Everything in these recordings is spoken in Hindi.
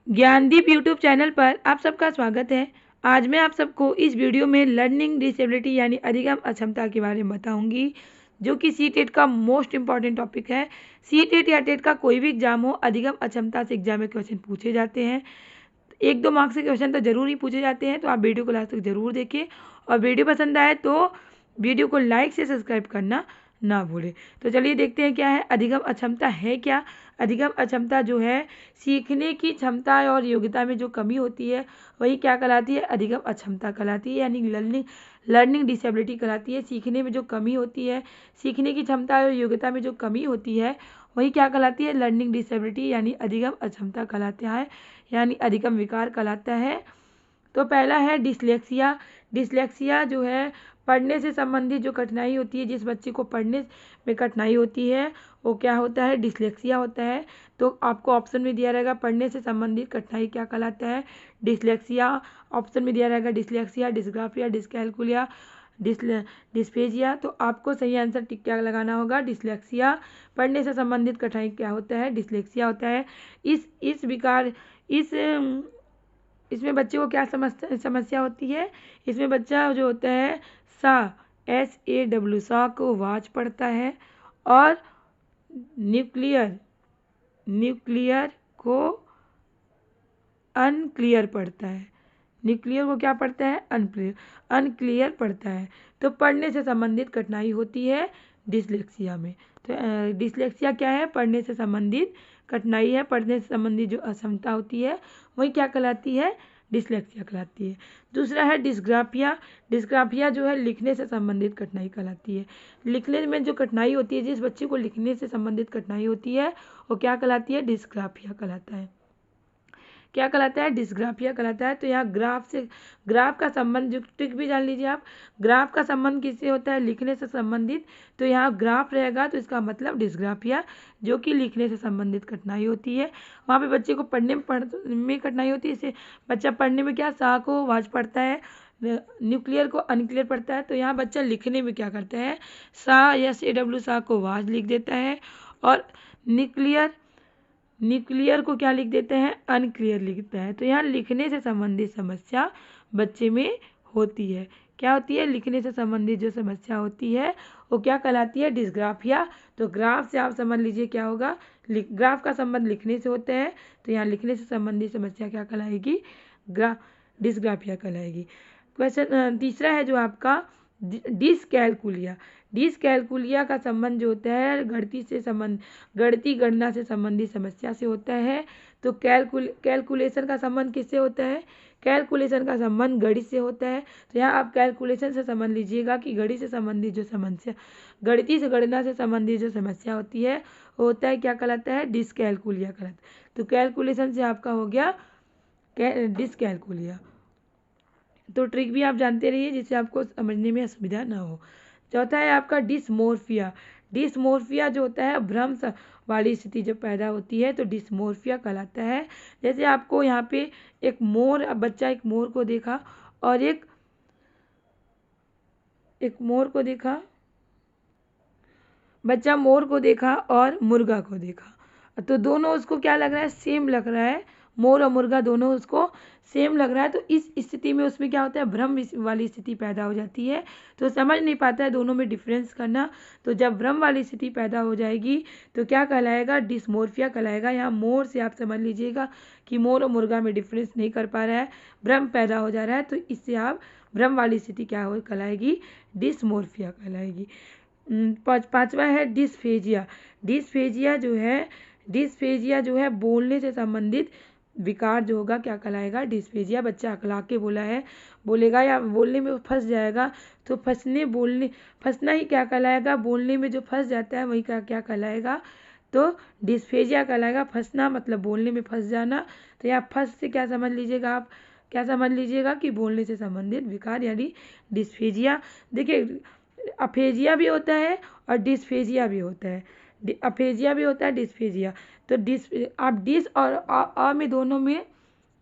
ज्ञानदीप यूट्यूब चैनल पर आप सबका स्वागत है। आज मैं आप सबको इस वीडियो में लर्निंग डिसेबिलिटी यानी अधिगम अक्षमता के बारे में बताऊंगी, जो कि सी-टेट का मोस्ट इंपॉर्टेंट टॉपिक है। सी-टेट या टेट का कोई भी एग्जाम हो, अधिगम अक्षमता से एग्जाम में क्वेश्चन पूछे जाते हैं। 1-2 मार्क्स के क्वेश्चन तो जरूर ही पूछे जाते हैं, तो आप वीडियो को लास्ट तक जरूर देखें और वीडियो पसंद आए तो वीडियो को लाइक से सब्सक्राइब करना ना भूलें। तो चलिए देखते हैं क्या है अधिगम अक्षमता है क्या। अधिगम अक्षमता जो है, सीखने की क्षमता और योग्यता में जो कमी होती है वही क्या कहलाती है, अधिगम अक्षमता कहलाती है, यानी लर्निंग डिसेबिलिटी कहलाती है। सीखने में जो कमी होती है, सीखने की क्षमता और योग्यता में जो कमी होती है वही क्या कहलाती है, लर्निंग डिसेबिलिटी यानी अधिगम अक्षमता कहलाता है, यानी अधिगम विकार कहलाता है। तो पहला है डिसलेक्सिया। डिसलेक्सिया जो है, पढ़ने से संबंधित जो कठिनाई होती है, जिस बच्चे को पढ़ने में कठिनाई होती है वो क्या होता है, डिसलेक्सिया होता है। तो आपको ऑप्शन में दिया रहेगा पढ़ने से संबंधित कठिनाई क्या कहलाता है, डिसलेक्सिया। ऑप्शन में दिया रहेगा डिसलेक्सिया, डिस्ग्राफिया, डिसकैलकुलिया, डिस्फेजिया। तो आपको सही आंसर टिक क्या लगाना होगा, डिसलेक्सिया। पढ़ने से संबंधित कठिनाई क्या होता है, डिसलेक्सिया होता है। इस विकार इस इसमें बच्चे को क्या समस्या होती है, इसमें बच्चा जो होता है सा SAW सा को वाच पढ़ता है और न्यूक्लियर को अनक्लियर पढ़ता है। न्यूक्लियर को क्या पढ़ता है, अनक्लियर पढ़ता है। तो पढ़ने से संबंधित कठिनाई होती है डिसलेक्सिया में। तो डिसलेक्सिया क्या है, पढ़ने से संबंधित कठिनाई है, पढ़ने से संबंधित जो अक्षमता होती है वही क्या कहलाती है, डिसलेक्सिया कहलाती है। दूसरा है डिस्ग्राफिया। डिस्ग्राफिया जो है लिखने से संबंधित कठिनाई कहलाती है। लिखने में जो कठिनाई होती है, जिस बच्चे को लिखने से संबंधित कठिनाई होती है वो क्या कहलाती है, डिस्ग्राफिया कहलाता है। क्या कहलाता है, डिस्ग्राफिया कहलाता है। तो यहाँ ग्राफ का संबंध जो ट्रिक भी जान लीजिए आप, ग्राफ का संबंध किससे होता है, लिखने से संबंधित। तो यहाँ ग्राफ रहेगा तो इसका मतलब डिस्ग्राफिया, जो कि लिखने से संबंधित कठिनाई होती है। वहाँ पे बच्चे को पढ़ने में कठिनाई होती है। इसे बच्चा पढ़ने में क्या, सा को वाच पढ़ता है, न्यूक्लियर को अनक्लियर पढ़ता है। तो यहाँ बच्चा लिखने में क्या करता है, सा SAW सा को वाच लिख देता है और न्यूक्लियर को क्या लिख देते हैं, अनक्लियर लिखता है। तो यहाँ लिखने से संबंधित समस्या बच्चे में होती है। क्या होती है, लिखने से संबंधित जो समस्या होती है वो क्या कहलाती है, डिस्ग्राफिया। तो ग्राफ से आप समझ लीजिए क्या होगा, ग्राफ का संबंध लिखने से होता है। तो यहाँ लिखने से संबंधित समस्या क्या कहलाएगी, डिस्ग्राफिया कहलाएगी। क्वेश्चन तीसरा है जो आपका डिसकैलकुलिया। डिसकैलकुलिया का संबंध जो होता है गणितीय गणना से संबंधित समस्या से होता है। तो कैलकुलेशन का संबंध किससे होता है, कैलकुलेशन का संबंध गणित से होता है। तो यहाँ आप कैलकुलेशन से समझ लीजिएगा कि गणित से संबंधित जो समस्या, गणितीय से गणना से संबंधित जो समस्या होती है वो होता है क्या कहलाता है, डिसकैलकुलिया कहलाता है। तो कैलकुलेशन से आपका हो गया डिसकैलकुलिया। तो ट्रिक भी आप जानते रहिए जिससे आपको समझने में असुविधा ना हो। चौथा है आपका डिसमोर्फिया। डिसमोर्फिया जो होता है, भ्रम वाली स्थिति जब पैदा होती है तो डिसमोर्फिया कहलाता है। जैसे आपको यहाँ पे एक मोर, बच्चा एक मोर को देखा और एक मोर को देखा, बच्चा मोर को देखा और मुर्गा को देखा, तो दोनों उसको क्या लग रहा है, सेम लग रहा है। मोर और मुर्गा दोनों उसको सेम लग रहा है। तो इस स्थिति में उसमें क्या होता है, भ्रम वाली स्थिति पैदा हो जाती है। तो समझ नहीं पाता है दोनों में डिफरेंस करना। तो जब भ्रम वाली स्थिति पैदा हो जाएगी तो क्या कहलाएगा, डिसमोर्फिया कहलाएगा। यहाँ मोर से आप समझ लीजिएगा कि मोर और मुर्गा में डिफरेंस नहीं कर पा रहा है, भ्रम पैदा हो जा रहा है। तो इससे आप भ्रम वाली स्थिति क्या हो कहलाएगी, डिसमोर्फिया कहलाएगी। पांचवा है डिस्फेजिया। डिस्फेजिया जो है बोलने से संबंधित विकार जो होगा क्या कहलाएगा, डिस्फेजिया। बच्चा अकला के बोलेगा या बोलने में फंस जाएगा। तो फंसना ही क्या कहलाएगा, बोलने में जो फंस जाता है वही क्या कहलाएगा, तो डिस्फेजिया कहलाएगा। फंसना मतलब बोलने में फंस जाना। तो यहाँ फंस से क्या समझ लीजिएगा आप, क्या समझ लीजिएगा कि बोलने से संबंधित विकार यानी डिस्फेजिया। देखिए अफेजिया भी होता है और डिस्फेजिया भी होता है, अफेजिया भी होता है, डिस्फेजिया। तो आप डिस और अ में दोनों में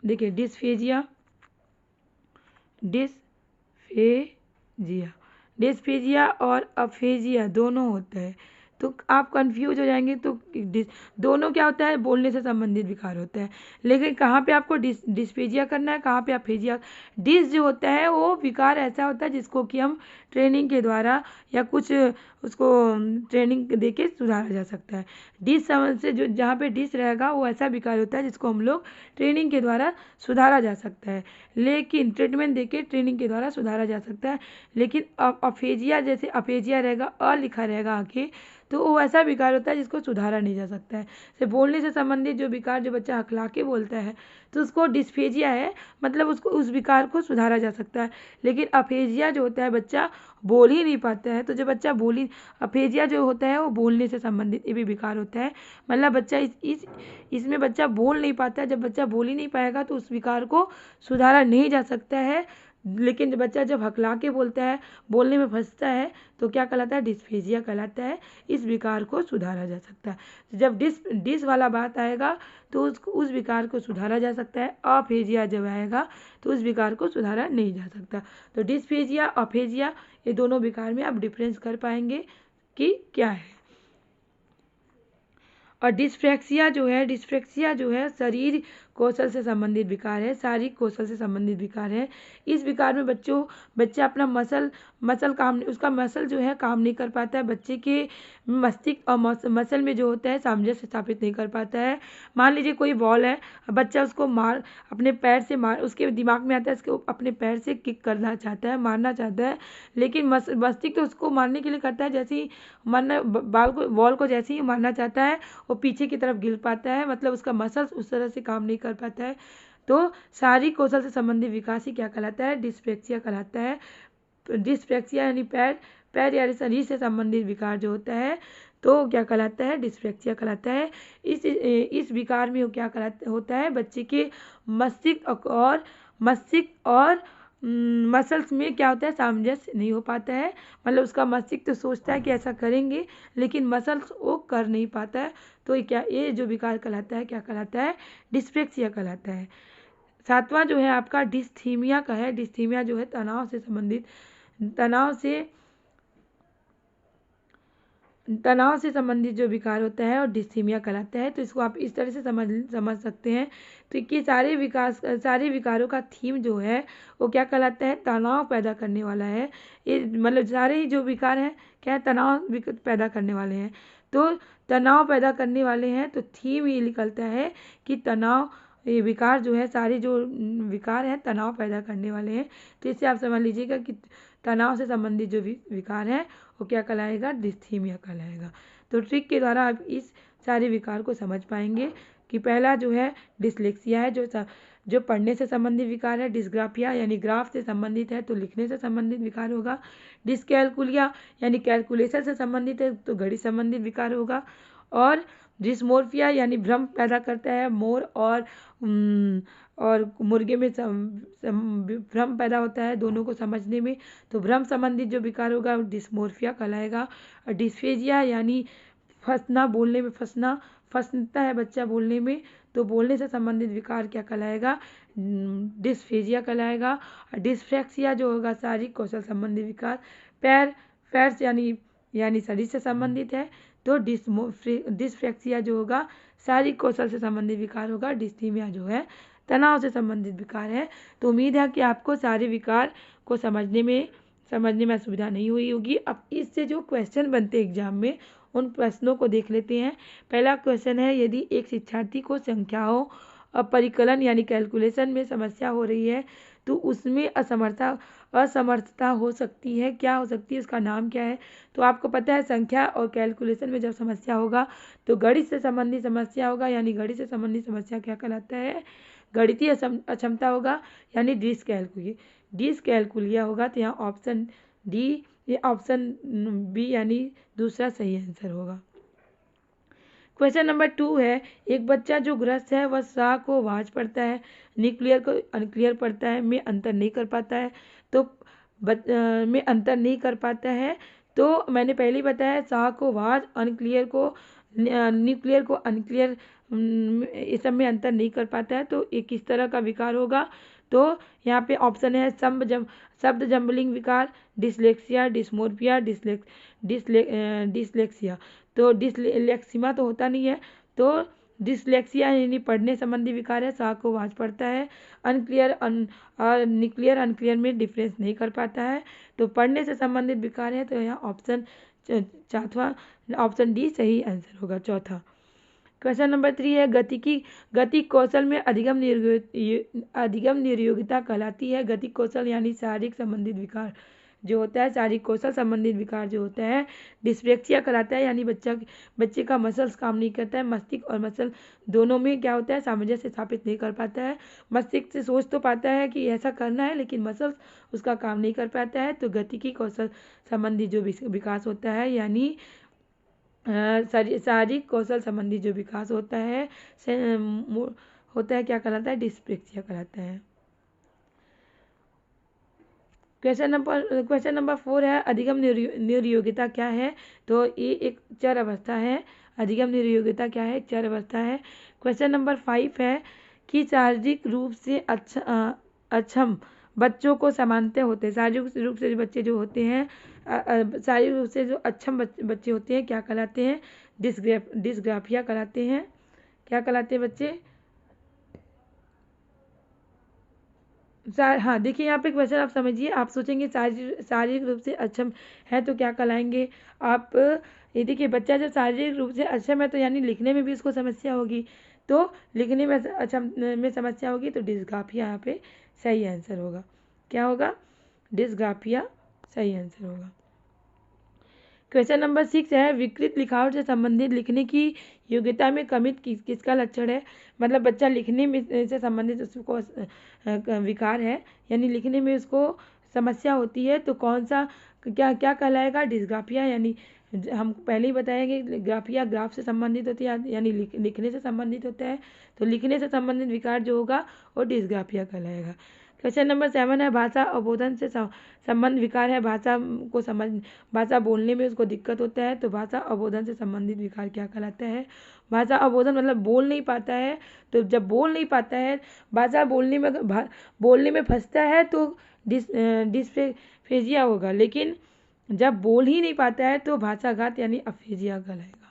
देखिए, डिस्फेजिया और अफेजिया दोनों होता है। तो आप कंफ्यूज हो जाएंगे। तो दोनों क्या होता है, बोलने से संबंधित विकार होता है, लेकिन कहाँ पे आपको डिस्पेजिया करना है, कहाँ पे अफेजिया। डिस जो होता है वो विकार ऐसा होता है जिसको कि हम ट्रेनिंग के द्वारा या कुछ उसको ट्रेनिंग दे के सुधारा जा सकता है। डिस से जो जहाँ पे डिस रहेगा वो ऐसा विकार होता है जिसको हम लोग ट्रेनिंग के द्वारा सुधारा जा सकता है, लेकिन ट्रीटमेंट देके ट्रेनिंग के द्वारा सुधारा जा सकता है। लेकिन अफेजिया, जैसे अफेजिया रहेगा, अ लिखा रहेगा आगे, तो वो ऐसा विकार होता है जिसको सुधारा नहीं जा सकता है। जैसे बोलने से संबंधित जो विकार जो बच्चा हकला के बोलता है तो उसको डिस्फेजिया है, मतलब उसको उस विकार को सुधारा जा सकता है। लेकिन अफेजिया जो होता है बच्चा बोल ही नहीं पाता है, तो जो बच्चा बोली अफेजिया जो होता है वो बोलने से संबंधित ये भी विकार होता है। मतलब बच्चा इसमें बच्चा बोल नहीं पाता है। जब बच्चा बोल ही नहीं पाएगा तो उस विकार को सुधारा नहीं जा सकता है। लेकिन बच्चा जब हकला के बोलता है, बोलने में फंसता है, तो क्या कहलाता है, डिस्फेजिया कहलाता है। इस विकार को सुधारा जा सकता है। जब डिस वाला बात आएगा तो उस विकार को सुधारा जा सकता है। अफेजिया जब आएगा तो उस विकार को सुधारा नहीं जा सकता। तो डिस्फेजिया, अफेजिया, ये दोनों विकार में आप डिफरेंस कर पाएंगे कि क्या है। और डिस्फ्रेक्सिया जो है शरीर कौशल से संबंधित विकार है, शारीरिक कौशल से संबंधित विकार है। इस विकार में बच्चा अपना मसल काम, उसका मसल जो है काम नहीं कर पाता है। बच्चे के मस्तिष्क और मसल में जो होता है सामंजस्य स्थापित नहीं कर पाता है। मान लीजिए कोई बॉल है, बच्चा उसको अपने पैर से उसके दिमाग में आता है उसको अपने पैर से किक करना चाहता है, मारना चाहता है, लेकिन मस्तिष्क तो उसको मारने के लिए करता है। जैसे ही बॉल को जैसे ही मारना चाहता है वो पीछे की तरफ गिर पाता है, मतलब उसका मसल्स उस तरह से काम नहीं कर पाता है। तो शारीरिक कौशल से संबंधित विकास ही क्या कहलाता है, डिस्फ्रेक्सिया कहलाता है। डिस्फ्रेक्सिया यानी पैर या शरीर से संबंधित विकार जो होता है तो क्या कहलाता है, डिस्फ्रेक्सिया कहलाता है। इस विकार में क्या होता है, बच्चे के मस्तिष्क और मसल्स में क्या होता है, सामंजस्य नहीं हो पाता है। मतलब उसका मस्तिष्क तो सोचता है कि ऐसा करेंगे, लेकिन मसल्स वो कर नहीं पाता है। तो ये जो विकार कहलाता है क्या कहलाता है, डिस्फ्रेक्सिया कहलाता है। सातवां जो है आपका डिस्थीमिया का है। डिस्थीमिया जो है तनाव से संबंधित जो विकार होता है और डिस्थीमिया कहलाता है। तो इसको आप इस तरह से समझ सकते हैं। तो ये सारे विकारों का थीम जो है वो क्या कहलाता है, तनाव पैदा करने वाला है। ये मतलब सारे ही जो विकार हैं क्या है, तनाव पैदा करने वाले हैं। तो तनाव पैदा करने वाले हैं तो थीम ये निकलता है कि तनाव, ये विकार जो है, सारे जो विकार हैं तनाव पैदा करने वाले हैं। तो इससे आप समझ लीजिएगा कि तनाव से संबंधित जो विकार है वो क्या कहलाएगा, डिस्थीमिया कहलाएगा। तो ट्रिक के द्वारा आप इस सारे विकार को समझ पाएंगे कि पहला जो है डिसलेक्सिया है, जो पढ़ने से संबंधित विकार है। डिस्ग्राफिया यानी ग्राफ से संबंधित है तो लिखने से संबंधित विकार होगा। डिस्कैलकुलिया यानी कैलकुलेशन से संबंधित है तो गणित संबंधित विकार होगा। और डिस्मोर्फिया यानी भ्रम पैदा करता है, मोर और मुर्गे में भ्रम पैदा होता है दोनों को समझने में, तो भ्रम संबंधित जो विकार होगा डिस्मोर्फिया कहलाएगा। और डिस्फेजिया यानी फंसना, बोलने में फंसता है बच्चा बोलने में, तो बोलने से संबंधित विकार क्या कहलाएगा, डिस्फेजिया कहलाएगा। और डिस्फ्रेक्सिया जो होगा शारीरिक कौशल संबंधित विकार, पैर से यानी शरीर से संबंधित है तो डिस्फ्रेक्सिया जो होगा शारीरिक कौशल से संबंधित विकार होगा। डिस्थीमिया जो है तनाव से संबंधित विकार है। तो उम्मीद है कि आपको सारे विकार को समझने में असुविधा नहीं हुई होगी। अब इससे जो क्वेश्चन बनते हैं एग्जाम में उन प्रश्नों को देख लेते हैं। पहला क्वेश्चन है, यदि एक शिक्षार्थी को संख्याओं और परिकलन यानी कैलकुलेशन में समस्या हो रही है तो उसमें असमर्थता हो सकती है, क्या हो सकती है, उसका नाम क्या है। तो आपको पता है संख्या और कैलकुलेशन में जब समस्या होगा तो गणित से संबंधित समस्या होगा, यानी गणित से संबंधित समस्या क्या कहलाता है, गणितीय अक्षमता होगा यानी डिसकैलकुलिया होगा। तो यहाँ ऑप्शन डी, ये ऑप्शन बी यानी दूसरा सही आंसर होगा। क्वेश्चन नंबर 2 है, एक बच्चा जो ग्रस्त है वह सा को वाज पढ़ता है, न्यूक्लियर को अनक्लियर पढ़ता है, में अंतर नहीं कर पाता है। तो में अंतर नहीं कर पाता है तो मैंने पहले ही बताया सा को वाज, न्यूक्लियर को अनक्लियर, इस सब में अंतर नहीं कर पाता है। तो ये किस तरह का विकार होगा, तो यहाँ पे ऑप्शन है शब्द जम्बलिंग विकार, डिसलेक्सिया, डिस्मोर्फिया, डिसलेक्सिया। तो डिसलेक्सिमा तो होता नहीं है, तो डिसलेक्सिया यानी पढ़ने संबंधी विकार है, सा को वाच पढ़ता है, अनक्लियर और निक्लियर अनक्लियर में डिफरेंस नहीं कर पाता है, तो पढ़ने से संबंधित विकार है, तो यहाँ ऑप्शन चौथा ऑप्शन डी सही आंसर होगा, चौथा। क्वेश्चन नंबर 3 है गति कौशल में अधिगम निर्योग्यता कहलाती है। गति कौशल यानी शारीरिक संबंधित विकार जो होता है, शारीरिक कौशल संबंधित विकार जो होता है डिस्पेक्सिया कहलाता है, यानी बच्चे का मसल्स काम नहीं करता है, मस्तिष्क और मसल दोनों में क्या होता है सामंजस्य स्थापित नहीं कर पाता है। मस्तिष्क से सोच तो पाता है कि ऐसा करना है, लेकिन मसल्स उसका काम नहीं कर पाता है। तो गतिकी कौशल संबंधी जो विकास होता है यानी शारीरिक कौशल संबंधी जो विकास होता है क्या कहलाता है, डिस्पेक्सिया कहलाता है। क्वेश्चन नंबर 4 है अधिगम निर्योग्यता क्या है, तो ये एक चर अवस्था है। अधिगम निर्योग्यता क्या है, एक चर अवस्था है। क्वेश्चन नंबर 5 है कि शारीरिक रूप से अक्षम बच्चों को समानते होते हैं। शारीरिक रूप से बच्चे जो होते हैं, शारीरिक रूप से जो अक्षम बच्चे होते हैं क्या कहलाते हैं, डिस्ग्राफिया कहलाते हैं। क्या कहलाते हैं बच्चे, हाँ देखिए यहाँ पे क्वेश्चन आप समझिए, आप सोचेंगे शारीरिक रूप से अक्षम है तो क्या कहलाएंगे आप, ये देखिए बच्चा जब शारीरिक रूप से अक्षम है तो यानी लिखने में भी उसको समस्या होगी, तो लिखने में अक्षम में समस्या होगी, तो डिस्ग्राफिया यहाँ पे सही आंसर होगा। क्या होगा, डिस्ग्राफिया सही आंसर होगा। क्वेश्चन नंबर 6 है विकृत लिखावट से संबंधित लिखने की योग्यता में कमी किसका लक्षण है, मतलब बच्चा लिखने में से संबंधित उसको विकार है, यानी लिखने में उसको समस्या होती है, तो कौन सा क्या क्या कहलाएगा, डिस्ग्राफिया, यानी हम पहले ही बताएंगे ग्राफिया ग्राफ से संबंधित होती है, यानी लिखने से संबंधित होता है, तो लिखने से संबंधित विकार जो होगा वो डिस्ग्राफिया कहलाएगा। क्वेश्चन नंबर 7 है भाषा अवबोधन से संबंध विकार है, भाषा बोलने में उसको दिक्कत होता है, तो भाषा अवबोधन से संबंधित विकार क्या कहलाता है। भाषा अवबोधन मतलब बोल नहीं पाता है, तो जब बोल नहीं पाता है भाषा बोलने में फंसता है तो डिस्फेजिया होगा, लेकिन जब बोल ही नहीं पाता है तो भाषाघात यानी अफेजिया कहलाएगा।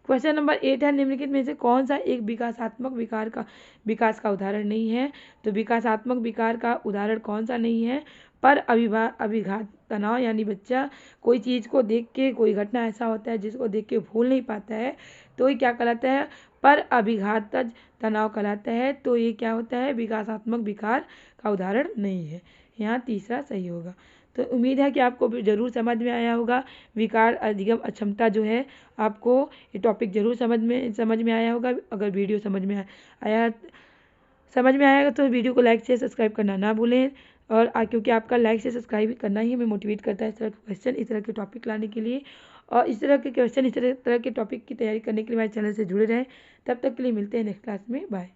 क्वेश्चन नंबर 8 है निम्नलिखित में से कौन सा एक विकासात्मक विकास का उदाहरण नहीं है, तो विकासात्मक विकार का उदाहरण कौन सा नहीं है, पर अभिघात तनाव, यानी बच्चा कोई चीज़ को देख के, कोई घटना ऐसा होता है जिसको देख के भूल नहीं पाता है, तो ये क्या कहलाता है, पर अभिघात तनाव कहलाता है, तो ये क्या होता है, विकासात्मक विकार का उदाहरण नहीं है। यहाँ तीसरा सही होगा। तो उम्मीद है कि आपको ज़रूर समझ में आया होगा, विकार अधिगम अक्षमता जो है आपको ये टॉपिक ज़रूर समझ में आया होगा। अगर वीडियो समझ में आएगा तो वीडियो को लाइक से सब्सक्राइब करना ना भूलें, और क्योंकि आपका लाइक से सब्सक्राइब करना ही हमें मोटिवेट करता है इस तरह के क्वेश्चन, इस तरह के टॉपिक लाने के लिए, और इस तरह के क्वेश्चन, इस तरह के टॉपिक की तैयारी करने के लिए हमारे चैनल से जुड़े रहें। तब तक के लिए मिलते हैं नेक्स्ट क्लास में, बाय।